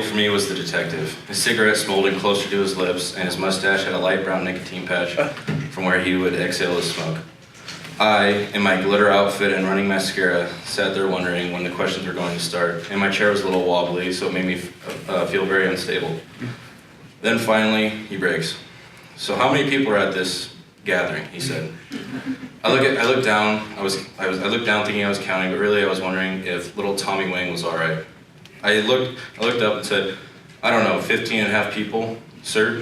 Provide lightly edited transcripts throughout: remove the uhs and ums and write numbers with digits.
For me was the detective. His cigarette smoldered closer to his lips, and his mustache had a light brown nicotine patch from where he would exhale his smoke. I, in my glitter outfit and running mascara, sat there wondering when the questions were going to start, and my chair was a little wobbly, so it made me feel very unstable. Then finally, he breaks. "So how many people are at this gathering?" he said. I looked down thinking I was counting, but really I was wondering if little Tommy Wang was all right. I looked up and said, "I don't know, 15 and a half people, sir?"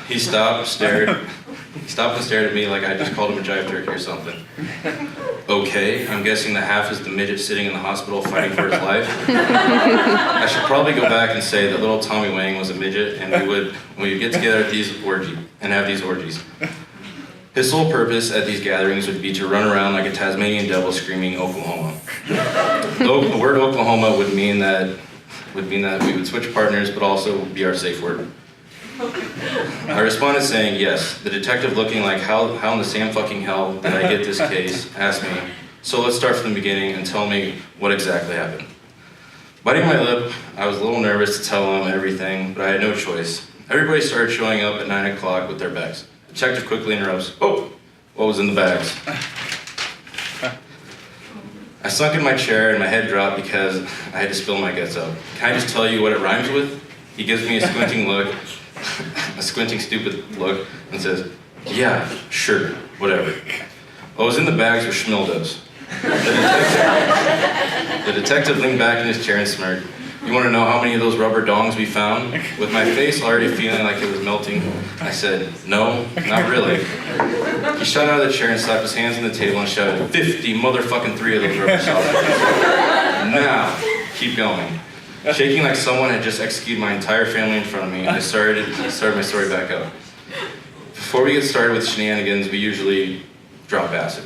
He stopped and stared at me like I just called him a jive turkey or something. "Okay, I'm guessing the half is the midget sitting in the hospital fighting for his life." I should probably go back and say that little Tommy Wang was a midget, and we would get together at these have these orgies. His sole purpose at these gatherings would be to run around like a Tasmanian devil screaming Oklahoma. The word Oklahoma would mean that we would switch partners, but also be our safe word. I responded saying yes. The detective, looking like how in the Sam fucking hell did I get this case, asked me, "So let's start from the beginning and tell me what exactly happened." Biting my lip, I was a little nervous to tell him everything, but I had no choice. Everybody started showing up at 9 o'clock with their bags. The detective quickly interrupts, "Oh, what was in the bags?" I sunk in my chair and my head dropped because I had to spill my guts out. "Can I just tell you what it rhymes with?" He gives me a squinting stupid look, and says, "Yeah, sure, whatever." What was in the bags were schmildos. The detective leaned back in his chair and smirked. "You want to know how many of those rubber dongs we found?" With my face already feeling like it was melting, I said, "No, not really." He shot out of the chair and slapped his hands on the table and shouted, 50 motherfucking 3 of those rubber solid. "Now, keep going." Shaking like someone had just executed my entire family in front of me, I started my story back up. Before we get started with shenanigans, we usually drop acid.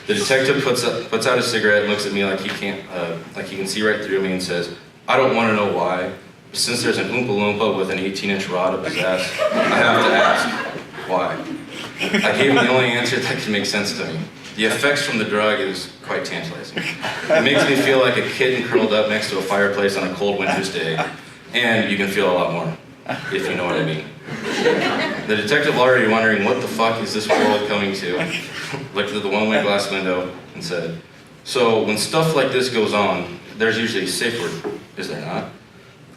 The detective puts out his cigarette and looks at me like he can see right through me and says, "I don't want to know why, but since there's an Oompa Loompa with an 18-inch rod up his ass, I have to ask, why?" I gave him the only answer that could make sense to me. The effects from the drug is quite tantalizing. It makes me feel like a kitten curled up next to a fireplace on a cold winter's day, and you can feel a lot more, if you know what I mean. The detective, already wondering what the fuck is this world coming to, looked at the one-way glass window and said, "So when stuff like this goes on, there's usually a safe word, is there not?"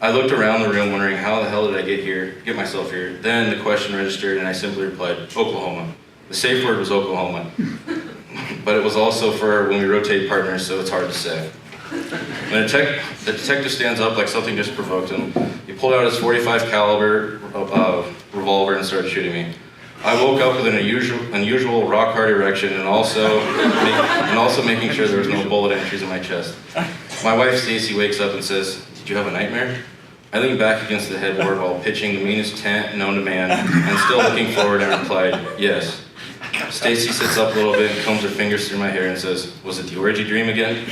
I looked around the room wondering how the hell did I get myself here. Then the question registered and I simply replied, "Oklahoma." The safe word was Oklahoma. But it was also for when we rotate partners, so it's hard to say. When the detective stands up like something just provoked him, he pulled out his .45 caliber revolver and started shooting me. I woke up with an unusual rock-hard erection and also making sure there was no bullet entries in my chest. My wife Stacy wakes up and says, "Did you have a nightmare?" I leaned back against the headboard while pitching the meanest tent known to man and still looking forward and replied, "Yes." Stacy sits up a little bit and combs her fingers through my hair and says, "Was it the orgy dream again?"